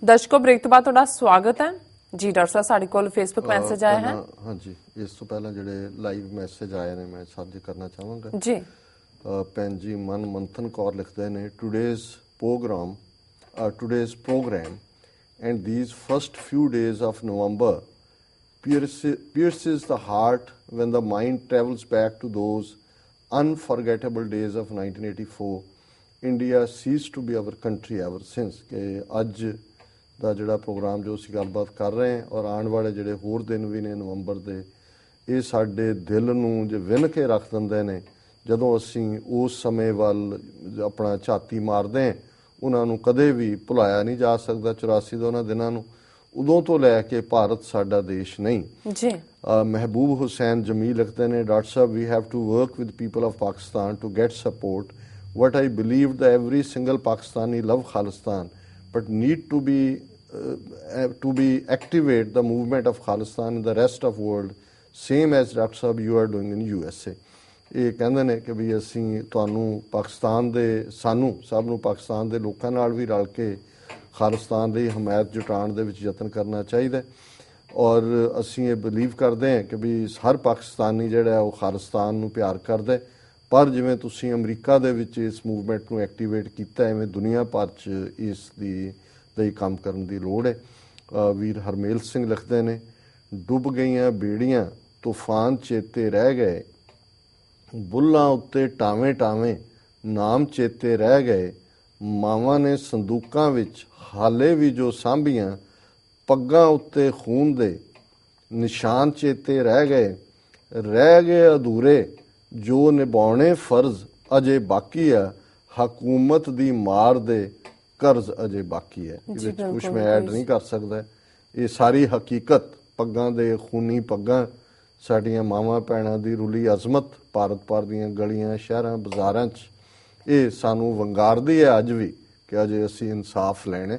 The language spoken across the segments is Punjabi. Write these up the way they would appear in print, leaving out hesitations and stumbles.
दर्शकों ब्रेक तो बाद थोड़ा स्वागत है जी। डॉक्टर साहब साढ़े कोल फेसबुक मैसेज आया है। हाँ जी, इस तो पहला ਜਿਹੜੇ ਲਾਈਵ ਮੈਸੇਜ ਆਏ ਨੇ ਮੈਂ ਸਾਂਝੇ ਕਰਨਾ ਚਾਹਾਂਗਾ जी। ਭੈਣ ਜੀ ਮਨ ਮੰਥਨ ਕੌਰ ਲਿਖਦੇ ਨੇ today's program and these first few days of November pierces the heart when the mind travels back to those unforgettable days of 1984. India ceased to be our country ever since। ਕਿ ਅੱਜ ਦਾ ਜਿਹੜਾ ਪ੍ਰੋਗਰਾਮ ਜੋ ਅਸੀਂ ਗੱਲਬਾਤ ਕਰ ਰਹੇ ਹਾਂ ਔਰ ਆਉਣ ਵਾਲੇ ਜਿਹੜੇ ਹੋਰ ਦਿਨ ਵੀ ਨੇ ਨਵੰਬਰ ਦੇ, ਇਹ ਸਾਡੇ ਦਿਲ ਨੂੰ ਜੇ ਵਿੰਨ ਕੇ ਰੱਖ ਦਿੰਦੇ ਨੇ। ਜਦੋਂ ਅਸੀਂ ਉਸ ਸਮੇਂ ਵੱਲ ਆਪਣਾ ਝਾਤੀ ਮਾਰਦੇ ਹਾਂ, ਉਹਨਾਂ ਨੂੰ ਕਦੇ ਵੀ ਭੁਲਾਇਆ ਨਹੀਂ ਜਾ ਸਕਦਾ। 84 ਦੇ ਉਹਨਾਂ ਦਿਨਾਂ ਨੂੰ, ਉਦੋਂ ਤੋਂ ਲੈ ਕੇ ਭਾਰਤ ਸਾਡਾ ਦੇਸ਼ ਨਹੀਂ ਜੀ। ਮਹਿਬੂਬ ਹੁਸੈਨ ਜਮੀਲ ਲਿਖਦੇ ਨੇ ਡਾਕਟਰ ਸਾਹਿਬ we have to work with people of Pakistan to get support. what I believe that every single Pakistani love Khalistan but need to be activate the movement of Khalistan in the rest of world same as Dr. Sahab you are doing in USA। ਇਹ ਕਹਿੰਦੇ ਨੇ ਕਿ ਵੀ ਅਸੀਂ ਤੁਹਾਨੂੰ ਪਾਕਿਸਤਾਨ ਦੇ ਸਾਨੂੰ ਸਭ ਨੂੰ ਪਾਕਿਸਤਾਨ ਦੇ ਲੋਕਾਂ ਨਾਲ ਵੀ ਰਲ ਕੇ ਖਾਲਿਸਤਾਨ ਦੀ ਹਮਾਇਤ ਜੁਟਾਉਣ ਦੇ ਵਿੱਚ ਯਤਨ ਕਰਨਾ ਚਾਹੀਦਾ ਔਰ ਅਸੀਂ ਇਹ ਬਿਲੀਵ ਕਰਦੇ ਹਾਂ ਕਿ ਵੀ ਹਰ ਪਾਕਿਸਤਾਨੀ ਜਿਹੜਾ ਉਹ ਖਾਲਿਸਤਾਨ ਨੂੰ ਪਿਆਰ ਕਰਦਾ। ਪਰ ਜਿਵੇਂ ਤੁਸੀਂ ਅਮਰੀਕਾ ਦੇ ਵਿੱਚ ਇਸ ਮੂਵਮੈਂਟ ਨੂੰ ਐਕਟੀਵੇਟ ਕੀਤਾ, ਐਵੇਂ ਦੁਨੀਆ ਭਰ 'ਚ ਇਸ ਲਈ ਕੰਮ ਕਰਨ ਦੀ ਲੋੜ ਹੈ। ਵੀਰ ਹਰਮੇਲ ਸਿੰਘ ਲਿਖਦੇ ਨੇ ਡੁੱਬ ਗਈਆਂ ਬੇੜੀਆਂ ਤੂਫਾਨ ਚੇਤੇ ਰਹਿ ਗਏ, ਬੁੱਲਾਂ ਉੱਤੇ ਟਾਵੇਂ ਟਾਵੇਂ ਨਾਮ ਚੇਤੇ ਰਹਿ ਗਏ, ਮਾਵਾਂ ਨੇ ਸੰਦੂਕਾਂ ਵਿੱਚ ਹਾਲੇ ਵੀ ਜੋ ਸਾਂਭੀਆਂ, ਪੱਗਾਂ ਉੱਤੇ ਖੂਨ ਦੇ ਨਿਸ਼ਾਨ ਚੇਤੇ ਰਹਿ ਗਏ ਅਧੂਰੇ ਜੋ ਨਿਭਾਉਣੇ ਫਰਜ਼ ਅਜੇ ਬਾਕੀ ਆ, ਹਕੂਮਤ ਦੀ ਮਾਰ ਦੇ ਕਰਜ਼ ਅਜੇ ਬਾਕੀ ਹੈ। ਇਹਦੇ ਵਿੱਚ ਕੁਛ ਮੈਂ ਐਡ ਨਹੀਂ ਕਰ ਸਕਦਾ। ਇਹ ਸਾਰੀ ਹਕੀਕਤ ਪੱਗਾਂ ਦੇ ਖੂਨੀ ਪੱਗਾਂ ਸਾਡੀਆਂ ਮਾਵਾਂ ਭੈਣਾਂ ਦੀ ਰੁਲੀ ਅਜ਼ਮਤ ਭਾਰਤ ਭਰ ਦੀਆਂ ਗਲੀਆਂ ਸ਼ਹਿਰਾਂ ਬਾਜ਼ਾਰਾਂ 'ਚ ਇਹ ਸਾਨੂੰ ਵੰਗਾਰਦੀ ਹੈ ਅੱਜ ਵੀ ਕਿ ਅਜੇ ਅਸੀਂ ਇਨਸਾਫ ਲੈਣੇ।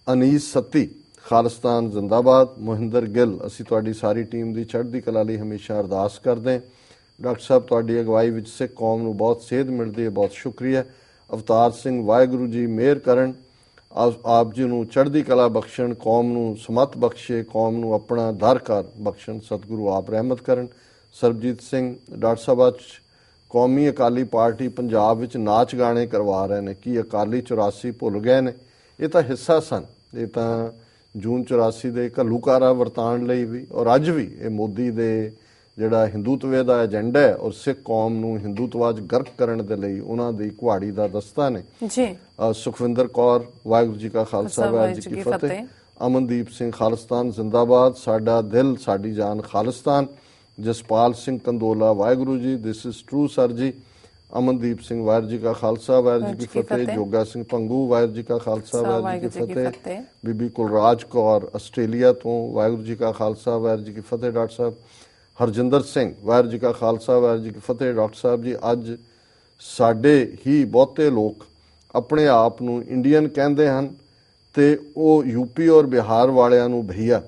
ਅਨੀਸ ਸੱਤੀ ਖਾਲਿਸਤਾਨ ਜ਼ਿੰਦਾਬਾਦ। ਮੋਹਿੰਦਰ ਗਿੱਲ ਅਸੀਂ ਤੁਹਾਡੀ ਸਾਰੀ ਟੀਮ ਦੀ ਚੜ੍ਹਦੀ ਕਲਾ ਲਈ ਹਮੇਸ਼ਾ ਅਰਦਾਸ ਕਰਦੇ। ਡਾਕਟਰ ਸਾਹਿਬ ਤੁਹਾਡੀ ਅਗਵਾਈ ਵਿੱਚ ਸਿੱਖ ਕੌਮ ਨੂੰ ਬਹੁਤ ਸੇਧ ਮਿਲਦੀ ਹੈ, ਬਹੁਤ ਸ਼ੁਕਰੀਆ। ਅਵਤਾਰ ਸਿੰਘ ਵਾਹਿਗੁਰੂ ਜੀ ਮਿਹਰ ਕਰਨ, ਆਪ ਜੀ ਨੂੰ ਚੜ੍ਹਦੀ ਕਲਾ ਬਖਸ਼ਣ, ਕੌਮ ਨੂੰ ਸਮਤ ਬਖਸ਼ੇ, ਕੌਮ ਨੂੰ ਆਪਣਾ ਦਰ ਕਰ ਬਖਸ਼ਣ, ਸਤਿਗੁਰੂ ਆਪ ਰਹਿਮਤ ਕਰਨ। ਸਰਬਜੀਤ ਸਿੰਘ ਡਾਕਟਰ ਸਾਹਿਬ ਅੱਜ ਕੌਮੀ ਅਕਾਲੀ ਪਾਰਟੀ ਪੰਜਾਬ ਵਿੱਚ ਨਾਚ ਗਾਣੇ ਕਰਵਾ ਰਹੇ ਨੇ, ਕੀ ਅਕਾਲੀ 84 ਭੁੱਲ ਗਏ ਨੇ? ਇਹ ਤਾਂ ਹਿੱਸਾ ਸਨ, ਇਹ ਤਾਂ ਜੂਨ 84 ਦੇ ਘੱਲੂਕਾਰਾ ਵਰਤਾਉਣ ਲਈ ਵੀ ਔਰ ਅੱਜ ਵੀ ਇਹ ਮੋਦੀ ਦੇ ਜਿਹੜਾ ਹਿੰਦੂਤਵੇ ਦਾ ਏਜੰਡਾ ਹੈ ਔਰ ਸਿੱਖ ਕੌਮ ਨੂੰ ਹਿੰਦੂਤਵਾ 'ਚ ਗਰਕ ਕਰਨ ਦੇ ਲਈ ਉਹਨਾਂ ਦੀ ਕੁਹਾੜੀ ਦਾ ਦਸਤਾ ਨੇ ਜੀ। ਸੁਖਵਿੰਦਰ ਕੌਰ ਵਾਹਿਗੁਰੂ ਜੀ ਕਾ ਖਾਲਸਾ ਵਾਹਿਗੁਰੂ ਜੀ ਕੀ ਫਤਿਹ। ਅਮਨਦੀਪ ਸਿੰਘ ਖਾਲਿਸਤਾਨ ਜ਼ਿੰਦਾਬਾਦ, ਸਾਡਾ ਦਿਲ ਸਾਡੀ ਜਾਨ Khalistan. Jaspal Singh Kandola Waheguru ji this is true sir ਜੀ। ਅਮਨਦੀਪ ਸਿੰਘ ਵਾਹਿਗੁਰੂ ਜੀ ਕਾ ਖਾਲਸਾ ਵਾਹਿਗੁਰੂ ਜੀ ਕੀ ਫਤਿਹ। ਜੋਗਾ ਸਿੰਘ ਭੰਗੂ ਵਾਹਿਗੁਰੂ ਜੀ ਕਾ ਖਾਲਸਾ ਵਾਹਿਗੁਰੂ ਜੀ ਕੀ ਫਤਿਹ। ਬੀਬੀ ਕੁਲਰਾਜ ਕੌਰ ਆਸਟ੍ਰੇਲੀਆ ਤੋਂ ਵਾਹਿਗੁਰੂ ਜੀ ਕਾ ਖਾਲਸਾ ਵਾਹਿਗੁਰੂ ਜੀ ਕੀ ਫਤਿਹ। ਡਾਕਟਰ ਸਾਹਿਬ ਹਰਜਿੰਦਰ ਸਿੰਘ ਵਾਹਿਗੁਰੂ ਜੀ ਕਾ ਖਾਲਸਾ ਵਾਹਿਗੁਰੂ ਜੀ ਕੀ ਫਤਿਹ। ਡਾਕਟਰ ਸਾਹਿਬ ਜੀ ਅੱਜ ਸਾਡੇ ਹੀ ਬਹੁਤੇ ਲੋਕ ਆਪਣੇ ਆਪ ਨੂੰ ਇੰਡੀਅਨ ਕਹਿੰਦੇ ਹਨ ਤੇ ਉਹ ਯੂਪੀ ਔਰ ਬਿਹਾਰ ਵਾਲਿਆਂ ਨੂੰ ਭਈਆ।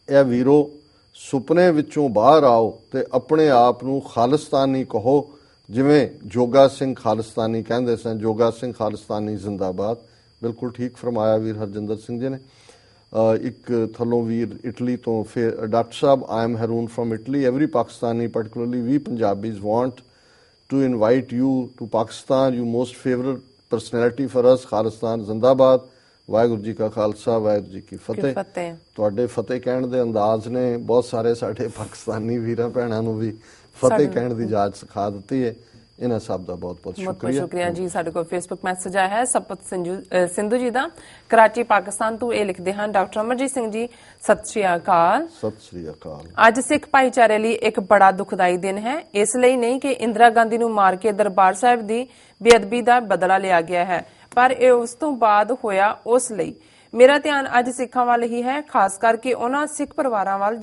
ਇਹ ਵੀਰੋ ਸੁਪਨੇ ਵਿੱਚੋਂ ਬਾਹਰ ਆਓ ਤੇ ਆਪਣੇ ਆਪ ਨੂੰ ਖਾਲਿਸਤਾਨੀ ਕਹੋ, ਜਿਵੇਂ ਜੋਗਾ ਸਿੰਘ ਖਾਲਿਸਤਾਨੀ ਕਹਿੰਦੇ ਸਨ। ਜੋਗਾ ਸਿੰਘ ਖਾਲਿਸਤਾਨੀ ਜ਼ਿੰਦਾਬਾਦ। ਬਿਲਕੁਲ ਠੀਕ ਫਰਮਾਇਆ ਵੀਰ ਹਰਜਿੰਦਰ ਸਿੰਘ ਜੀ ਨੇ। ਇੱਕ ਥੱਲੋਂ ਵੀਰ ਇਟਲੀ ਤੋਂ ਫਿਰ ਡਾਕਟਰ ਸਾਹਿਬ I am Haroon from Italy. Every Pakistani particularly we Punjabis want to invite you to Pakistan, you most favorite personality for us। Khalistan ਜ਼ਿੰਦਾਬਾਦ। ਵਾਹਿਗੁਰੂ ਜੀ ਕਾ ਖਾਲਸਾ ਵਾਹਿਗੁਰੂ ਜੀ ਕੀ ਫਤਿਹ। ਤੁਹਾਡੇ ਫਤਿਹ ਕਹਿਣ ਦੇ ਅੰਦਾਜ਼ ਨੇ ਬਹੁਤ ਸਾਰੇ ਸਾਡੇ ਪਾਕਿਸਤਾਨੀ ਵੀਰਾਂ ਭੈਣਾਂ ਨੂੰ ਵੀ ਫਤਿਹ ਕਹਿਣ ਦੀ ਜਾਚ ਸਿਖਾ ਦਿੱਤੀ ਹੈ। ਇਹਨਾਂ ਸਭ ਦਾ ਬਹੁਤ ਬਹੁਤ ਸ਼ੁਕਰੀਆ ਜੀ। ਸਾਡੇ ਕੋਲ ਫੇਸਬੁੱਕ ਮੈਸੇਜ ਆਇਆ ਹੈ ਸਪਤ ਸਿੰਧੂ ਜੀ ਦਾ, ਕਰਾਚੀ ਪਾਕਿਸਤਾਨ ਤੋਂ। ਇਹ ਲਿਖਦੇ ਹਨ ਡਾਕਟਰ ਅਮਰਜੀਤ ਸਿੰਘ ਜੀ ਸਤਿ ਸ਼੍ਰੀ ਅਕਾਲ। ਸਤਿ ਸ਼੍ਰੀ ਅਕਾਲ। ਅੱਜ ਸਿੱਖ ਭਾਈਚਾਰੇ ਲਈ ਇੱਕ ਬੜਾ ਦੁਖਦਾਈ ਦਿਨ ਹੈ। ਇਸ ਲਈ ਨਹੀਂ ਕਿ ਇੰਦਰਾ ਗਾਂਧੀ ਨੂੰ ਮਾਰ ਕੇ ਦਰਬਾਰ ਸਾਹਿਬ ਦੀ ਬੇਅਦਬੀ ਦਾ ਬਦਲਾ ਲਿਆ ਗਿਆ ਹੈ, ਪਰ ਇਹ ਉਸ ਤੋਂ ਬਾਅਦ ਹੋਇਆ। ਉਸ ਲਈ ਮੇਰਾ ਧਿਆਨ ਅੱਜ ਸਿੱਖਾਂ ਵੱਲ ਹੀ ਹੈ, ਖਾਸ ਕਰਕੇ ਉਹਨਾਂ ਸਿੱਖ ਪਰਿਵਾਰਾਂ ਵੱਲ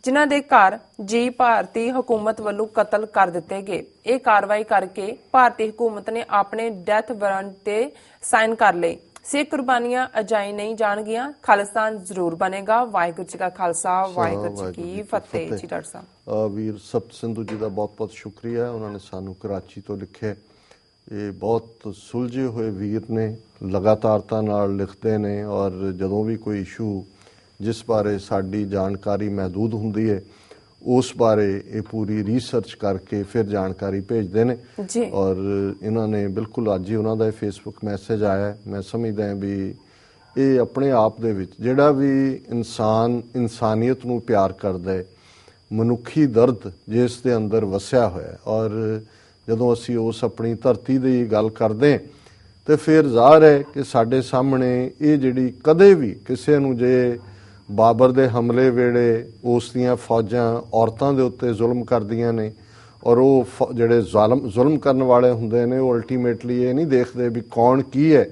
ਜਿਨ੍ਹਾਂ ਦੇ ਘਰ ਜੀ ਭਾਰਤੀ ਹਕੂਮਤ ਵੱਲੋਂ ਕਤਲ ਕਰ ਦਿੱਤੇ ਗਏ। ਇਹ ਕਾਰਵਾਈ ਕਰਕੇ ਭਾਰਤੀ ਹਕੂਮਤ ਨੇ ਆਪਣੇ ਡੈਥ ਵਾਰੰਟ ਤੇ ਸਾਈਨ ਕਰ ਲਏ। ਸਿੱਖ ਕੁਰਬਾਨੀਆਂ ਅਜਾਈ ਨਹੀਂ ਜਾਣਗੀਆਂ, ਖਾਲਿਸਤਾਨ ਜ਼ਰੂਰ ਬਣੇਗਾ। ਵਾਹਿਗੁਰੂ ਜੀ ਕਾ ਖਾਲਸਾ ਵਾਹਿਗੁਰੂ ਜੀ ਕੀ ਫਤਿਹ। ਜੀ ਡਾਕਟਰ ਸਾਹਿਬ ਵੀਰ ਸਪਤ ਸਿੰਧੂ ਜੀ ਦਾ ਬਹੁਤ ਬਹੁਤ ਸ਼ੁਕਰੀਆ। ਉਹਨਾਂ ਨੇ ਸਾਨੂੰ ਕਰਾਚੀ ਤੋਂ ਲਿਖਿਆ ਇਹ ਬਹੁਤ ਸੁਲਝੇ ਹੋਏ ਵੀਰ ਨੇ, ਲਗਾਤਾਰਤਾ ਨਾਲ ਲਿਖਦੇ ਨੇ, ਔਰ ਜਦੋਂ ਵੀ ਕੋਈ ਇਸ਼ੂ ਜਿਸ ਬਾਰੇ ਸਾਡੀ ਜਾਣਕਾਰੀ ਮਹਿਦੂਦ ਹੁੰਦੀ ਹੈ ਉਸ ਬਾਰੇ ਇਹ ਪੂਰੀ ਰਿਸਰਚ ਕਰਕੇ ਫਿਰ ਜਾਣਕਾਰੀ ਭੇਜਦੇ ਨੇ। ਜੀ। ਔਰ ਇਹਨਾਂ ਨੇ ਬਿਲਕੁਲ ਅੱਜ ਹੀ ਉਹਨਾਂ ਦਾ ਫੇਸਬੁੱਕ ਮੈਸੇਜ ਆਇਆ। ਮੈਂ ਸਮਝਦਾ ਵੀ ਇਹ ਆਪਣੇ ਆਪ ਦੇ ਵਿੱਚ ਜਿਹੜਾ ਵੀ ਇਨਸਾਨ ਇਨਸਾਨੀਅਤ ਨੂੰ ਪਿਆਰ ਕਰਦਾ ਹੈ, ਮਨੁੱਖੀ ਦਰਦ ਜਿਸ ਦੇ ਅੰਦਰ ਵਸਿਆ ਹੋਇਆ, ਔਰ ਜਦੋਂ ਅਸੀਂ ਉਸ ਆਪਣੀ ਧਰਤੀ ਦੀ ਗੱਲ ਕਰਦੇ ਹਾਂ ਤੇ ਫਿਰ ਜ਼ਾਹਰ ਹੈ ਕਿ ਸਾਡੇ ਸਾਹਮਣੇ ਇਹ ਜਿਹੜੀ ਕਦੇ ਵੀ ਕਿਸੇ ਨੂੰ ਜੇ ਬਾਬਰ ਦੇ ਹਮਲੇ ਵੇਲੇ ਉਸ ਦੀਆਂ ਫੌਜਾਂ ਔਰਤਾਂ ਦੇ ਉੱਤੇ ਜ਼ੁਲਮ ਕਰਦੀਆਂ ਨੇ, ਔਰ ਉਹ ਜਿਹੜੇ ਜ਼ੁਲਮ ਕਰਨ ਵਾਲੇ ਹੁੰਦੇ ਨੇ ਉਹ ਅਲਟੀਮੇਟਲੀ ਇਹ ਨਹੀਂ ਦੇਖਦੇ ਵੀ ਕੌਣ ਕੀ ਹੈ,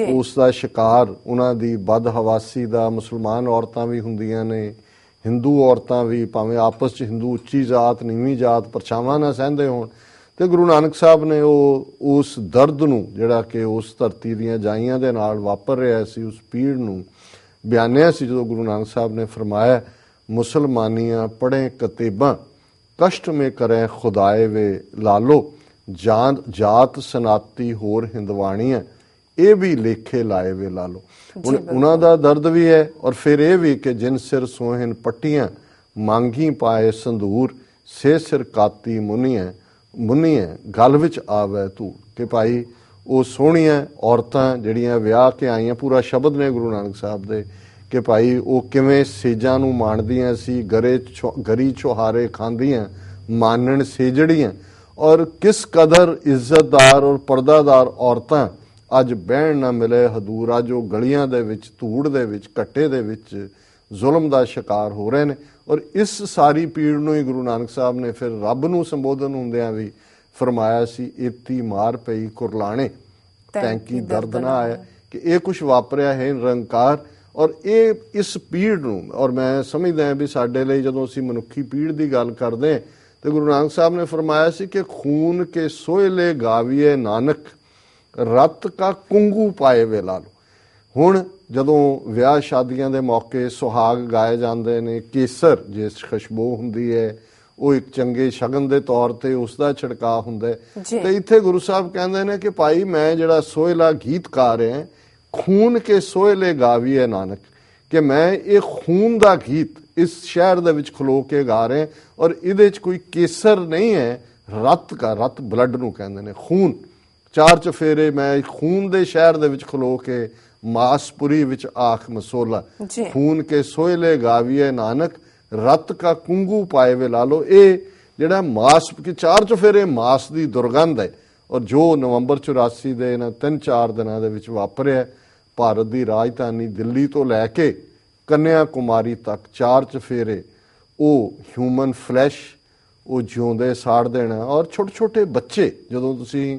ਉਸ ਦਾ ਸ਼ਿਕਾਰ ਉਹਨਾਂ ਦੀ ਬਦਹਵਾਸੀ ਦਾ ਮੁਸਲਮਾਨ ਔਰਤਾਂ ਵੀ ਹੁੰਦੀਆਂ ਨੇ, ਹਿੰਦੂ ਔਰਤਾਂ ਵੀ, ਭਾਵੇਂ ਆਪਸ 'ਚ ਹਿੰਦੂ ਉੱਚੀ ਜਾਤ ਨੀਵੀਂ ਜਾਤ ਪਰਛਾਵਾਂ ਨਾ ਸਹਿੰਦੇ ਹੋਣ। ਤੇ ਗੁਰੂ ਨਾਨਕ ਸਾਹਿਬ ਨੇ ਉਹ ਉਸ ਦਰਦ ਨੂੰ ਜਿਹੜਾ ਕਿ ਉਸ ਧਰਤੀ ਦੀਆਂ ਜਾਈਆਂ ਦੇ ਨਾਲ ਵਾਪਰ ਰਿਹਾ ਸੀ, ਉਸ ਪੀੜ ਨੂੰ ਬਿਆਨਿਆ ਸੀ, ਜਦੋਂ ਗੁਰੂ ਨਾਨਕ ਸਾਹਿਬ ਨੇ ਫਰਮਾਇਆ ਮੁਸਲਮਾਨੀਆਂ ਪੜ੍ਹੇ ਕਤੇਬਾਂ ਕਸ਼ਟ ਮੇ ਕਰੇ ਖੁਦਾਏ ਵੇ ਲਾਲੋ, ਜਾਤ ਸਨਾਤੀ ਹੋਰ ਹਿੰਦਵਾਣੀਆਂ ਇਹ ਵੀ ਲੇਖੇ ਲਾਏ ਵੇ ਲਾਲੋ। ਹੁਣ ਉਹਨਾਂ ਦਾ ਦਰਦ ਵੀ ਹੈ, ਔਰ ਫਿਰ ਇਹ ਵੀ ਕਿ ਜਿਨ ਸਿਰ ਸੋਹਨ ਪੱਟੀਆਂ ਮੰਗੀ ਪਾਏ ਸੰਦੂਰ, ਸੇ ਸਿਰ ਕਾਤੀ ਮੁਨੀਆਂ ਗਲ ਵਿੱਚ ਆਵੇ ਤੂੰ। ਕਿ ਭਾਈ ਉਹ ਸੋਹਣੀਆਂ ਔਰਤਾਂ ਜਿਹੜੀਆਂ ਵਿਆਹ ਕੇ ਆਈਆਂ, ਪੂਰਾ ਸ਼ਬਦ ਨੇ ਗੁਰੂ ਨਾਨਕ ਸਾਹਿਬ ਦੇ, ਕਿ ਭਾਈ ਉਹ ਕਿਵੇਂ ਸੇਜਾਂ ਨੂੰ ਮਾਣਦੀਆਂ ਸੀ, ਗਰੀ ਛੁਹਾਰੇ ਖਾਂਦੀਆਂ ਮਾਨਣ ਸੇਜੜੀਆਂ, ਔਰ ਕਿਸ ਕਦਰ ਇੱਜ਼ਤਦਾਰ ਔਰ ਪਰਦਾਦਾਰ ਔਰਤਾਂ ਅੱਜ ਬਹਿਣ ਨਾ ਮਿਲੇ ਹਦੂਰ, ਅੱਜ ਉਹ ਗਲੀਆਂ ਦੇ ਵਿੱਚ ਧੂੜ ਦੇ ਵਿੱਚ ਘੱਟੇ ਦੇ ਵਿੱਚ ਜ਼ੁਲਮ ਦਾ ਸ਼ਿਕਾਰ ਹੋ ਰਹੇ ਨੇ। ਔਰ ਇਸ ਸਾਰੀ ਪੀੜ ਨੂੰ ਹੀ ਗੁਰੂ ਨਾਨਕ ਸਾਹਿਬ ਨੇ ਫਿਰ ਰੱਬ ਨੂੰ ਸੰਬੋਧਨ ਹੁੰਦਿਆਂ ਵੀ ਫਰਮਾਇਆ ਸੀ, ਏਤੀ ਮਾਰ ਪਈ ਕੁਰਲਾਣੇ ਤੈਂਕੀ ਦਰਦ ਨਾ ਆਇਆ, ਕਿ ਇਹ ਕੁਛ ਵਾਪਰਿਆ ਹੈ ਨਿਰੰਕਾਰ। ਔਰ ਇਹ ਇਸ ਪੀੜ ਨੂੰ, ਔਰ ਮੈਂ ਸਮਝਦਾ ਵੀ ਸਾਡੇ ਲਈ ਜਦੋਂ ਅਸੀਂ ਮਨੁੱਖੀ ਪੀੜ ਦੀ ਗੱਲ ਕਰਦੇ ਹਾਂ ਤੇ ਗੁਰੂ ਨਾਨਕ ਸਾਹਿਬ ਨੇ ਫਰਮਾਇਆ ਸੀ ਕਿ ਖੂਨ ਕੇ ਸੋਇਲੇ ਗਾਵੀਏ ਨਾਨਕ, ਰਤ ਕਾ ਕੁੰਗੂ ਪਾਏ ਵੇ ਲਾਲੋ। ਹੁਣ ਜਦੋਂ ਵਿਆਹ ਸ਼ਾਦੀਆਂ ਦੇ ਮੌਕੇ ਸੁਹਾਗ ਗਾਏ ਜਾਂਦੇ ਨੇ, ਕੇਸਰ ਜਿਸ ਖੁਸ਼ਬੂ ਹੁੰਦੀ ਹੈ ਉਹ ਇੱਕ ਚੰਗੇ ਸ਼ਗਨ ਦੇ ਤੌਰ ਤੇ ਉਸ ਦਾ ਛਿੜਕਾਅ ਹੁੰਦਾ ਹੈ। ਤੇ ਇੱਥੇ ਗੁਰੂ ਸਾਹਿਬ ਕਹਿੰਦੇ ਨੇ ਕਿ ਭਾਈ ਮੈਂ ਜਿਹੜਾ ਸੋਹਿਲਾ ਗੀਤ ਗਾ ਰਿਹਾ, ਖੂਨ ਕੇ ਸੋਹਿਲੇ ਗਾਵੀਏ ਨਾਨਕ, ਕਿ ਮੈਂ ਇਹ ਖੂਨ ਦਾ ਗੀਤ ਇਸ ਸ਼ਹਿਰ ਦੇ ਵਿੱਚ ਖਲੋ ਕੇ ਗਾ ਰਿਹਾ, ਔਰ ਇਹਦੇ 'ਚ ਕੋਈ ਕੇਸਰ ਨਹੀਂ ਹੈ, ਰਤ ਬਲੱਡ ਨੂੰ ਕਹਿੰਦੇ ਨੇ, ਖੂਨ ਚਾਰ ਚਫੇਰੇ ਮੈਂ ਖੂਨ ਦੇ ਸ਼ਹਿਰ ਦੇ ਵਿੱਚ ਖਲੋ ਕੇ ਮਾਸਪੁਰੀ ਵਿੱਚ ਆਖ ਮਸੋਲਾ, ਖੂਨ ਕੇ ਸੋਹਿਲੇ ਗਾਵੀਏ ਨਾਨਕ, ਰਤ ਕਾ ਕੁੰਗੂ ਪਾਏ ਵੇ ਲਾਲੋ। ਇਹ ਜਿਹੜਾ ਮਾਸ ਕਿ ਚਾਰ ਚਫੇਰੇ ਮਾਸ ਦੀ ਦੁਰਗੰਧ ਹੈ, ਔਰ ਜੋ ਨਵੰਬਰ 84 ਦੇ ਇਹਨਾਂ 3-4 ਦਿਨਾਂ ਦੇ ਵਿੱਚ ਵਾਪਰਿਆ, ਭਾਰਤ ਦੀ ਰਾਜਧਾਨੀ ਦਿੱਲੀ ਤੋਂ ਲੈ ਕੇ ਕੰਨਿਆ ਕੁਮਾਰੀ ਤੱਕ ਚਾਰ ਚਫੇਰੇ, ਉਹ ਹਿਊਮਨ ਫਲੈਸ਼ ਉਹ ਜਿਉਂਦੇ ਸਾੜ ਦੇਣਾ। ਔਰ ਛੋਟੇ ਛੋਟੇ ਬੱਚੇ, ਜਦੋਂ ਤੁਸੀਂ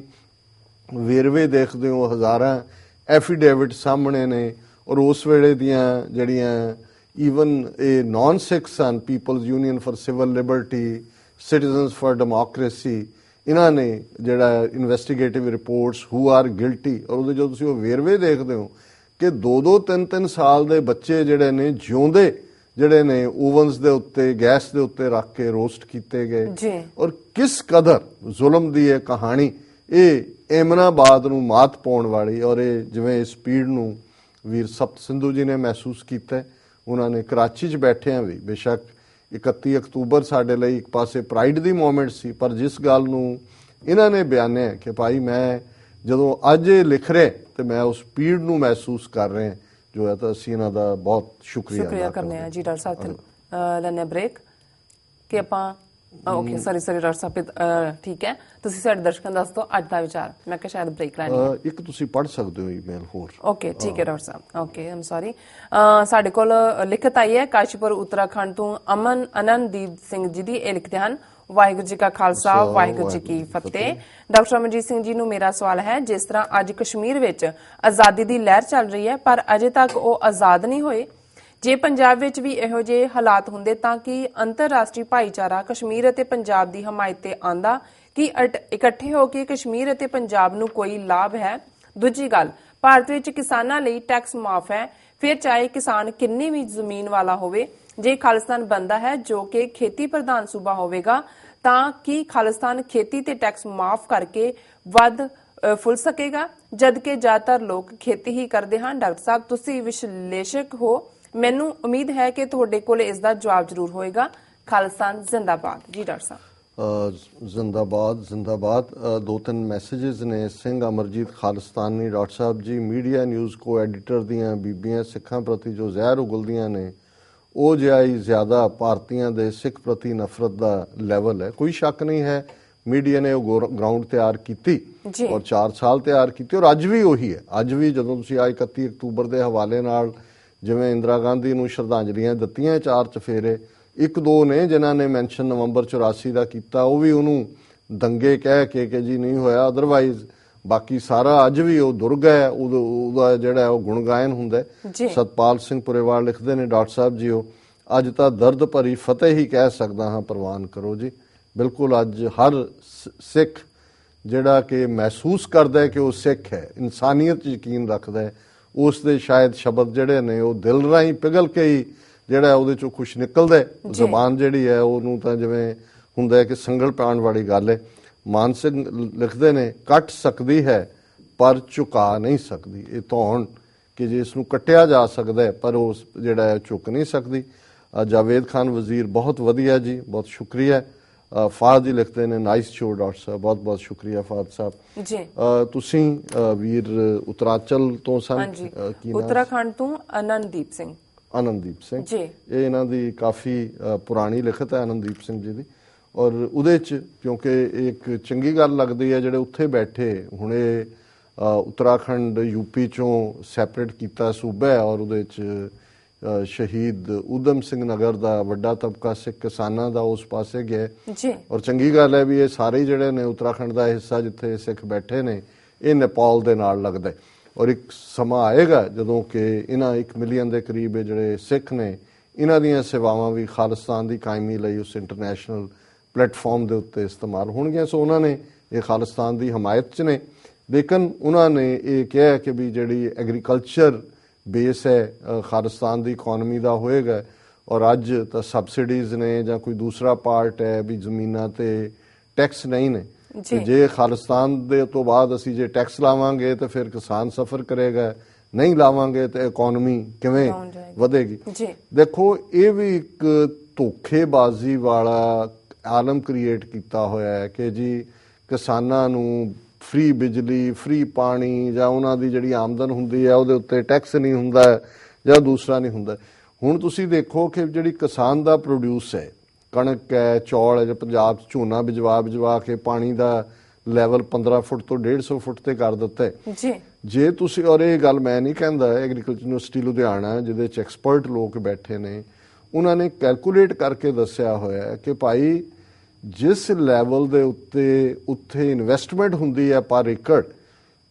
ਵੇਰਵੇ ਦੇਖਦੇ ਹੋ, ਹਜ਼ਾਰਾਂ ਐਫੀਡੇਵਿਟ ਸਾਹਮਣੇ ਨੇ, ਔਰ ਉਸ ਵੇਲੇ ਦੀਆਂ ਜਿਹੜੀਆਂ ਈਵਨ ਇਹ ਨਾਨ ਸਿੱਖ ਸਨ, peoples union for civil liberty, citizens for democracy, ਇਹਨਾਂ ਨੇ ਜਿਹੜਾ investigative reports who are guilty, ਔਰ ਉਹਦੇ ਜਦੋਂ ਤੁਸੀਂ ਉਹ ਵੇਰਵੇ ਦੇਖਦੇ ਹੋ ਕਿ 2-2, 3-3 ਸਾਲ ਦੇ ਬੱਚੇ ਜਿਹੜੇ ਨੇ ਜਿਉਂਦੇ ਜਿਹੜੇ ਨੇ ਓਵਨਸ ਦੇ ਉੱਤੇ ਗੈਸ ਦੇ ਉੱਤੇ ਰੱਖ ਕੇ ਰੋਸਟ ਕੀਤੇ ਗਏ। ਔਰ ਕਿਸ ਕਦਰ ਜ਼ੁਲਮ ਦੀ ਇਹ ਕਹਾਣੀ, ਇਹ ਏਮਨਾਬਾਦ ਨੂੰ ਮਾਤ ਪਾਉਣ ਵਾਲੀ, ਔਰ ਇਹ ਜਿਵੇਂ ਇਸ ਪੀੜ ਨੂੰ ਵੀਰ ਸਪਤ ਸਿੰਧੂ ਜੀ ਨੇ ਮਹਿਸੂਸ ਕੀਤਾ, ਉਹਨਾਂ ਨੇ ਕਰਾਚੀ 'ਚ ਬੈਠਿਆਂ ਵੀ, ਬੇਸ਼ੱਕ 31 ਅਕਤੂਬਰ ਸਾਡੇ ਲਈ ਇੱਕ ਪਾਸੇ ਪ੍ਰਾਈਡ ਦੀ ਮੂਮੈਂਟ ਸੀ, ਪਰ ਜਿਸ ਗੱਲ ਨੂੰ ਇਹਨਾਂ ਨੇ ਬਿਆਨਿਆ ਕਿ ਭਾਈ ਮੈਂ ਜਦੋਂ ਅੱਜ ਇਹ ਲਿਖ ਰਿਹਾ ਤੇ ਮੈਂ ਉਸ ਪੀੜ ਨੂੰ ਮਹਿਸੂਸ ਕਰ ਰਿਹਾ, ਜੋ ਹੈ ਤਾਂ ਅਸੀਂ ਇਹਨਾਂ ਦਾ ਬਹੁਤ ਸ਼ੁਕਰੀਆ ਕਰਨੇ ਆ। ਜੀ ਡਾਕਟਰ ਸਾਹਿਬ ਲੈਣੇ ਬ੍ਰੇਕ ਕਿ ਆਪਾਂ ਓਕੇ ਸੌਰੀ ਡਾਕਟਰ ਸਾਹਿਬ, ਠੀਕ ਹੈ, ਤੁਸੀਂ ਸਾਡੇ ਦਰਸ਼ਕਾਂ ਨੂੰ ਦੱਸ ਦਿਓ ਅੱਜ ਦਾ ਵਿਚਾਰ। ਮੈਂ ਕਿਹਾ ਸ਼ਾਇਦ ਬ੍ਰੇਕ ਲੈਣੀ ਹੈ, ਇੱਕ ਤੁਸੀਂ ਪੜ੍ਹ ਸਕਦੇ ਹੋ ਈਮੇਲ ਹੋਰ। ਓਕੇ ਠੀਕ ਹੈ ਡਾਕਟਰ ਸਾਹਿਬ, ਓਕੇ ਆਮ ਸੌਰੀ। ਸਾਡੇ ਕੋਲ ਲਿਖਤ ਆਈ ਹੈ ਕਾਸ਼ੀਪੁਰ ਉੱਤਰਾਖੰਡ ਤੋਂ ਅਮਨ ਅਨੰਦਦੀਪ ਸਿੰਘ ਜੀ ਦੀ। ਇਹ ਲਿਖਦੇ ਹਨ, ਵਾਹਿਗੁਰੂ ਜੀ ਕਾ ਖਾਲਸਾ ਵਾਹਿਗੁਰੂ ਜੀ ਕੀ ਫਤਿਹ। ਡਾਕਟਰ ਅਮਨਜੀਤ ਸਿੰਘ ਜੀ ਨੂੰ ਮੇਰਾ ਸਵਾਲ ਹੈ, ਜਿਸ ਤਰ੍ਹਾਂ ਅੱਜ ਕਸ਼ਮੀਰ ਵਿੱਚ ਆਜ਼ਾਦੀ ਦੀ ਲਹਿਰ ਚੱਲ ਰਹੀ ਹੈ ਪਰ ਅਜੇ ਤੱਕ ਉਹ ਆਜ਼ਾਦ ਨਹੀਂ ਹੋਏ, ਜੇ ਪੰਜਾਬ ਵਿੱਚ ਵੀ ਇਹੋ ਜਿਹੇ ਹਾਲਾਤ ਹੁੰਦੇ ਤਾਂ ਕਿ ਅੰਤਰਰਾਸ਼ਟਰੀ ਭਾਈਚਾਰਾ ਕਸ਼ਮੀਰ ਅਤੇ ਪੰਜਾਬ ਦੀ ਹਮਾਇਤ ਤੇ ਆਂਦਾ, ਕਿ ਇਕੱਠੇ ਹੋ ਕੇ ਕਸ਼ਮੀਰ ਅਤੇ ਪੰਜਾਬ ਨੂੰ ਕੋਈ ਲਾਭ ਹੈ? ਦੂਜੀ ਗੱਲ, ਭਾਰਤ ਵਿੱਚ ਕਿਸਾਨਾਂ ਲਈ ਟੈਕਸ ਮਾਫ ਹੈ, ਫਿਰ ਚਾਹੇ ਕਿਸਾਨ ਕਿੰਨੀ ਵੀ ਜ਼ਮੀਨ ਵਾਲਾ ਹੋਵੇ। ਜੇ ਖਾਲਿਸਤਾਨ ਬਣਦਾ ਹੈ ਜੋ ਕਿ ਖੇਤੀ ਪ੍ਰਧਾਨ ਸੂਬਾ ਹੋਵੇਗਾ, ਤਾਂ ਕੀ ਖਾਲਿਸਤਾਨ ਖੇਤੀ ਤੇ ਟੈਕਸ ਮਾਫ ਕਰਕੇ ਵੱਧ ਫੁੱਲ ਸਕੇਗਾ, ਜਦਕਿ ਜ਼ਿਆਦਾਤਰ ਲੋਕ ਖੇਤੀ ਹੀ ਕਰਦੇ ਹਨ। ਡਾਕਟਰ ਸਾਹਿਬ, ਤੁਸੀਂ ਵਿਸ਼ਲੇਸ਼ਕ ਹੋ, ਮੈਨੂੰ ਉਮੀਦ ਹੈ ਕਿ ਤੁਹਾਡੇ ਕੋਲ ਇਸ ਦਾ ਜਵਾਬ ਜ਼ਰੂਰ ਹੋਏਗਾ। ਖਾਲਿਸਤਾਨ ਜ਼ਿੰਦਾਬਾਦ। ਜੀ ਡਾਕਟਰ ਸਾਹਿਬ। ਜ਼ਿੰਦਾਬਾਦ ਜ਼ਿੰਦਾਬਾਦ। ਦੋ ਤਿੰਨ ਮੈਸੇजेस ਨੇ। ਸਿੰਘ ਅਮਰਜੀਤ ਖਾਲਿਸਤਾਨੀ, doctor Sahib ji, media news ਕੋ ਐਡੀਟਰ ਦੀਆਂ ਬੀਬੀਆਂ ਸਿੱਖਾਂ ਪ੍ਰਤੀ ਜੋ ਜ਼ਹਿਰ ਉਗਲਦੀਆਂ ਨੇ, ਉਹ ਜਿਹਾ ਹੀ ਜ਼ਿਆਦਾ ਭਾਰਤੀਆਂ ਦੇ ਸਿੱਖ ਪ੍ਰਤੀ ਨਫ਼ਰਤ ਦਾ ਲੈਵਲ ਹੈ। ਕੋਈ ਸ਼ੱਕ ਨਹੀਂ ਹੈ, ਮੀਡੀਆ ਨੇ ਉਹ ਗਰਾਊਂਡ ਤਿਆਰ ਕੀਤੀ ਔਰ 4 ਸਾਲ ਤਿਆਰ ਕੀਤੀ, ਔਰ ਅੱਜ ਵੀ ਉਹੀ ਹੈ। ਅੱਜ ਵੀ ਜਦੋਂ ਤੁਸੀਂ ਅੱਜ 31 ਅਕਤੂਬਰ ਦੇ ਹਵਾਲੇ ਨਾਲ ਜਿਵੇਂ ਇੰਦਰਾ ਗਾਂਧੀ ਨੂੰ ਸ਼ਰਧਾਂਜਲੀਆਂ ਦਿੱਤੀਆਂ 4 ਚਫੇਰੇ, 1-2 ਨੇ ਜਿਨ੍ਹਾਂ ਨੇ ਮੈਂਸ਼ਨ ਨਵੰਬਰ 84 ਦਾ ਕੀਤਾ, ਉਹ ਵੀ ਉਹਨੂੰ ਦੰਗੇ ਕਹਿ ਕੇ ਕਿ ਜੀ ਨਹੀਂ ਹੋਇਆ, ਅਦਰਵਾਈਜ਼ ਬਾਕੀ ਸਾਰਾ ਅੱਜ ਵੀ ਉਹ ਦੁਰਗ ਹੈ, ਉਹਦਾ ਜਿਹੜਾ ਉਹ ਗੁਣਗਾਇਨ ਹੁੰਦਾ। ਸਤਪਾਲ ਸਿੰਘ ਪੁਰੇਵਾਲ ਲਿਖਦੇ ਨੇ, ਡਾਕਟਰ ਸਾਹਿਬ ਜੀ, ਉਹ ਅੱਜ ਤਾਂ ਦਰਦ ਭਰੀ ਫਤਿਹ ਹੀ ਕਹਿ ਸਕਦਾ ਹਾਂ, ਪ੍ਰਵਾਨ ਕਰੋ ਜੀ। ਬਿਲਕੁਲ ਅੱਜ ਹਰ ਸਿੱਖ ਜਿਹੜਾ ਕਿ ਮਹਿਸੂਸ ਕਰਦਾ ਹੈ ਕਿ ਉਹ ਸਿੱਖ ਹੈ, ਇਨਸਾਨੀਅਤ 'ਚ ਯਕੀਨ ਰੱਖਦਾ ਹੈ, ਉਸ ਦੇ ਸ਼ਾਇਦ ਸ਼ਬਦ ਜਿਹੜੇ ਨੇ ਉਹ ਦਿਲ ਰਾਹੀਂ ਪਿਘਲ ਕੇ ਹੀ ਜਿਹੜਾ ਉਹਦੇ ਚੋਂ ਕੁਛ ਨਿਕਲਦਾ। ਜ਼ਬਾਨ ਜਿਹੜੀ ਹੈ ਉਹਨੂੰ ਤਾਂ ਜਿਵੇਂ ਹੁੰਦਾ ਕਿ ਸੰਗਲ ਪਾਉਣ ਵਾਲੀ ਗੱਲ ਹੈ। ਮਾਨ ਸਿੰਘ ਲਿਖਦੇ ਨੇ, ਕੱਟ ਸਕਦੀ ਹੈ ਪਰ ਝੁਕਾ ਨਹੀਂ ਸਕਦੀ। ਇਹ ਧੌਣ ਕਿ ਜੇ ਇਸ ਨੂੰ ਕੱਟਿਆ ਜਾ ਸਕਦਾ ਹੈ ਪਰ ਉਹ ਜਿਹੜਾ ਹੈ ਝੁਕ ਨਹੀਂ ਸਕਦੀ। ਜਾਵੇਦ ਖਾਨ ਵਜ਼ੀਰ, ਬਹੁਤ ਵਧੀਆ ਜੀ, ਬਹੁਤ ਸ਼ੁਕਰੀਆ। ਫਾਦ ਜੀ ਲਿਖਦੇ ਨੇ, ਨਾਈਸ ਸ਼ੋ ਡਾਕਟਰ ਸਾਹਿਬ, ਬਹੁਤ ਬਹੁਤ ਸ਼ੁਕਰੀਆ ਫਾਦ ਸਾਹਿਬ ਜੀ। ਤੁਸੀਂ ਵੀਰ ਉਤਰਾਚਲ ਤੋਂ ਸਨ, ਕੀ ਨਾਮ? ਉੱਤਰਾਖੰਡ ਤੋਂ ਆਨੰਦਦੀਪ ਸਿੰਘ। ਆਨੰਦਦੀਪ ਸਿੰਘ ਜੀ, ਇਹ ਇਹਨਾਂ ਦੀ ਕਾਫੀ ਪੁਰਾਣੀ ਲਿਖਤ ਹੈ ਆਨੰਦਦੀਪ ਸਿੰਘ ਜੀ ਦੀ, ਔਰ ਉਹਦੇ 'ਚ ਕਿਉਂਕਿ ਇੱਕ ਚੰਗੀ ਗੱਲ ਲੱਗਦੀ ਹੈ ਜਿਹੜੇ ਉੱਥੇ ਬੈਠੇ ਹੁਣੇ ਉੱਤਰਾਖੰਡ ਯੂਪੀ ਚੋਂ ਸੈਪਰੇਟ ਕੀਤਾ ਸੂਬਾ ਹੈ, ਔਰ ਉਹਦੇ 'ਚ ਸ਼ਹੀਦ ਊਧਮ ਸਿੰਘ ਨਗਰ ਦਾ ਵੱਡਾ ਤਬਕਾ ਸਿੱਖ ਕਿਸਾਨਾਂ ਦਾ ਉਸ ਪਾਸੇ ਗਿਆ ਜੀ, ਔਰ ਚੰਗੀ ਗੱਲ ਹੈ ਵੀ ਇਹ ਸਾਰੇ ਜਿਹੜੇ ਨੇ ਉੱਤਰਾਖੰਡ ਦਾ ਹਿੱਸਾ ਜਿੱਥੇ ਸਿੱਖ ਬੈਠੇ ਨੇ, ਇਹ ਨੇਪਾਲ ਦੇ ਨਾਲ ਲੱਗਦਾ। ਔਰ ਇੱਕ ਸਮਾਂ ਆਏਗਾ ਜਦੋਂ ਕਿ ਇਹਨਾਂ 1 ਮਿਲੀਅਨ ਦੇ ਕਰੀਬ ਜਿਹੜੇ ਸਿੱਖ ਨੇ, ਇਹਨਾਂ ਦੀਆਂ ਸੇਵਾਵਾਂ ਵੀ ਖਾਲਿਸਤਾਨ ਦੀ ਕਾਇਮੀ ਲਈ ਉਸ ਇੰਟਰਨੈਸ਼ਨਲ ਪਲੇਟਫਾਰਮ ਦੇ ਉੱਤੇ ਇਸਤੇਮਾਲ ਹੋਣਗੀਆਂ। ਸੋ ਉਹਨਾਂ ਨੇ ਇਹ ਖਾਲਿਸਤਾਨ ਦੀ ਹਮਾਇਤ 'ਚ ਨੇ, ਲੇਕਿਨ ਉਹਨਾਂ ਨੇ ਇਹ ਕਿਹਾ ਕਿ ਵੀ ਜਿਹੜੀ ਐਗਰੀਕਲਚਰ ਬੇਸ ਹੈ ਖਾਲਿਸਤਾਨ ਦੀ ਇਕੋਨਮੀ ਦਾ ਹੋਏਗਾ, ਔਰ ਅੱਜ ਤਾਂ ਸਬਸਿਡੀਜ਼ ਨੇ ਜਾਂ ਕੋਈ ਦੂਸਰਾ ਪਾਰਟ ਹੈ ਵੀ ਜ਼ਮੀਨਾਂ ਤੇ ਟੈਕਸ ਨਹੀਂ ਨੇ। ਜੇ ਖਾਲਿਸਤਾਨ ਦੇ ਤੋਂ ਬਾਅਦ ਅਸੀਂ ਜੇ ਟੈਕਸ ਲਾਵਾਂਗੇ ਤਾਂ ਫਿਰ ਕਿਸਾਨ ਸਫਰ ਕਰੇਗਾ, ਨਹੀਂ ਲਾਵਾਂਗੇ ਤਾਂ ਇਕੋਨਮੀ ਕਿਵੇਂ ਵਧੇਗੀ। ਦੇਖੋ, ਇਹ ਵੀ ਇੱਕ ਧੋਖੇਬਾਜ਼ੀ ਵਾਲਾ ਆਲਮ ਕ੍ਰੀਏਟ ਕੀਤਾ ਹੋਇਆ ਹੈ ਕਿ ਜੀ ਕਿਸਾਨਾਂ ਨੂੰ ਫ੍ਰੀ ਬਿਜਲੀ, ਫ੍ਰੀ ਪਾਣੀ, ਜਾਂ ਉਹਨਾਂ ਦੀ ਜਿਹੜੀ ਆਮਦਨ ਹੁੰਦੀ ਹੈ ਉਹਦੇ ਉੱਤੇ ਟੈਕਸ ਨਹੀਂ ਹੁੰਦਾ ਜਾਂ ਦੂਸਰਾ ਨਹੀਂ ਹੁੰਦਾ। ਹੁਣ ਤੁਸੀਂ ਦੇਖੋ ਕਿ ਜਿਹੜੀ ਕਿਸਾਨ ਦਾ ਪ੍ਰੋਡਿਊਸ ਹੈ, ਕਣਕ ਹੈ, ਚੌਲ ਹੈ, ਜੇ ਪੰਜਾਬ 'ਚ ਝੋਨਾ ਬਿਜਵਾ ਕੇ ਪਾਣੀ ਦਾ ਲੈਵਲ 15 ਫੁੱਟ ਤੋਂ 150 ਫੁੱਟ ਤੇ ਕਰ ਦਿੱਤਾ ਹੈ। ਜੇ ਤੁਸੀਂ, ਔਰ ਇਹ ਗੱਲ ਮੈਂ ਨਹੀਂ ਕਹਿੰਦਾ, ਐਗਰੀਕਲਚਰ ਯੂਨੀਵਰਸਿਟੀ ਲੁਧਿਆਣਾ ਜਿਹਦੇ 'ਚ ਐਕਸਪਰਟ ਲੋਕ ਬੈਠੇ ਨੇ, ਉਹਨਾਂ ਨੇ ਕੈਲਕੂਲੇਟ ਕਰਕੇ ਦੱਸਿਆ ਹੋਇਆ ਕਿ ਭਾਈ ਜਿਸ ਲੈਵਲ ਦੇ ਉੱਥੇ ਇਨਵੈਸਟਮੈਂਟ ਹੁੰਦੀ ਹੈ ਪਰ ਏਕੜ,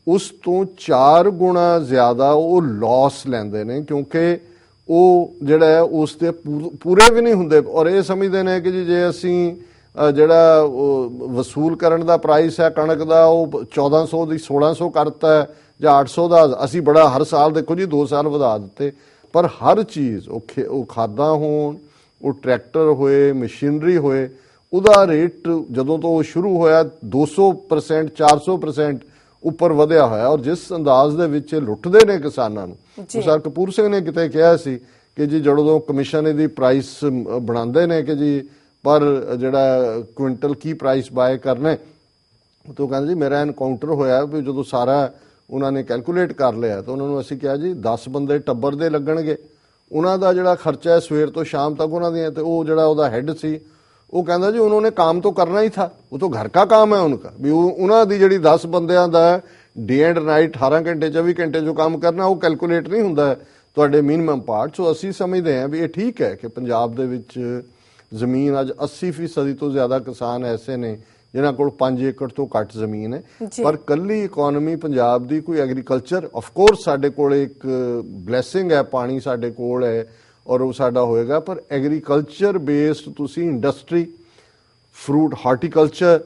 ਉਸ ਤੋਂ 4 ਗੁਣਾ ਜ਼ਿਆਦਾ ਉਹ ਲਾਸ ਲੈਂਦੇ ਨੇ, ਕਿਉਂਕਿ ਉਹ ਜਿਹੜਾ ਹੈ ਉਸ ਦੇ ਪੂਰੇ ਵੀ ਨਹੀਂ ਹੁੰਦੇ। ਔਰ ਇਹ ਸਮਝਦੇ ਨੇ ਕਿ ਜੇ ਅਸੀਂ ਜਿਹੜਾ ਵਸੂਲ ਕਰਨ ਦਾ ਪ੍ਰਾਈਸ ਹੈ ਕਣਕ ਦਾ ਉਹ 1400 ਦੀ 1600 ਕਰਤਾ ਜਾਂ 800 ਦਾ, ਅਸੀਂ ਬੜਾ ਹਰ ਸਾਲ ਦੇਖੋ ਜੀ 2 ਸਾਲ ਵਧਾ ਦਿੱਤੇ, ਪਰ ਹਰ ਚੀਜ਼ ਉਹ ਖਾਦਾਂ ਹੋਣ, ਉਹ ਟਰੈਕਟਰ ਹੋਏ, ਮਸ਼ੀਨਰੀ ਹੋਏ, ਉਹਦਾ ਰੇਟ ਜਦੋਂ ਤੋਂ ਉਹ ਸ਼ੁਰੂ ਹੋਇਆ 200% 400% ਉੱਪਰ ਵਧਿਆ ਹੋਇਆ। ਔਰ ਜਿਸ ਅੰਦਾਜ਼ ਦੇ ਵਿੱਚ ਲੁੱਟਦੇ ਨੇ ਕਿਸਾਨਾਂ ਨੂੰ, ਸਰ ਕਪੂਰ ਸਿੰਘ ਨੇ ਕਿਤੇ ਕਿਹਾ ਸੀ ਕਿ ਜੀ ਜਦੋਂ ਕਮਿਸ਼ਨ ਇਹਦੀ ਪ੍ਰਾਈਸ ਬਣਾਉਂਦੇ ਨੇ ਕਿ ਜੀ ਪਰ ਜਿਹੜਾ ਕੁਇੰਟਲ ਕੀ ਪ੍ਰਾਈਸ ਬਾਏ ਕਰਨਾ, ਤਾਂ ਕਹਿੰਦੇ ਜੀ ਮੇਰਾ ਐਨਕਾਊਂਟਰ ਹੋਇਆ ਵੀ ਜਦੋਂ ਸਾਰਾ ਉਹਨਾਂ ਨੇ ਕੈਲਕੂਲੇਟ ਕਰ ਲਿਆ ਤਾਂ ਉਹਨਾਂ ਨੂੰ ਅਸੀਂ ਕਿਹਾ ਜੀ 10 ਬੰਦੇ ਟੱਬਰ ਦੇ ਲੱਗਣਗੇ, ਉਹਨਾਂ ਦਾ ਜਿਹੜਾ ਖਰਚਾ ਹੈ ਸਵੇਰ ਤੋਂ ਸ਼ਾਮ ਤੱਕ ਉਹਨਾਂ ਦੀਆਂ, ਤੇ ਉਹ ਜਿਹੜਾ ਉਹਦਾ ਹੈੱਡ ਸੀ ਉਹ ਕਹਿੰਦਾ ਜੀ उन्होंने काम तो करना ही था, वो तो घर का काम है उनका, भी ਉਹਨਾਂ ਦੀ ਜਿਹੜੀ 10 ਬੰਦਿਆਂ ਦਾ ਡੇ ਐਂਡ ਨਾਈਟ 18 ਘੰਟੇ 24 ਘੰਟੇ ਜੋ ਕੰਮ ਕਰਨਾ ਉਹ ਕੈਲਕੂਲੇਟ ਨਹੀਂ ਹੁੰਦਾ ਤੁਹਾਡੇ ਮਿਨੀਮਮ ਪਾਰਟ। ਸੋ ਅਸੀਂ ਸਮਝਦੇ ਹਾਂ ਵੀ ਇਹ ਠੀਕ ਹੈ ਕਿ ਪੰਜਾਬ ਦੇ ਵਿੱਚ ਜ਼ਮੀਨ ਅੱਜ 80% ਤੋਂ ਜ਼ਿਆਦਾ ਕਿਸਾਨ ਐਸੇ ਨੇ ਜਿਨ੍ਹਾਂ ਕੋਲ 5 ਏਕੜ ਤੋਂ ਘੱਟ ਜ਼ਮੀਨ ਹੈ, ਪਰ ਕੱਲੀ ਇਕਨੋਮੀ ਪੰਜਾਬ ਦੀ ਕੋਈ ਐਗਰੀਕਲਚਰ, ਆਫ ਕੋਰਸ ਸਾਡੇ ਕੋਲ ਇੱਕ ਬਲੇਸਿੰਗ ਹੈ, ਪਾਣੀ ਸਾਡੇ ਕੋਲ ਹੈ ਔਰ ਉਹ ਸਾਡਾ ਹੋਏਗਾ, ਪਰ ਐਗਰੀਕਲਚਰ ਬੇਸਡ ਤੁਸੀਂ ਇੰਡਸਟਰੀ, ਫਰੂਟ, ਹਾਰਟੀਕਲਚਰ,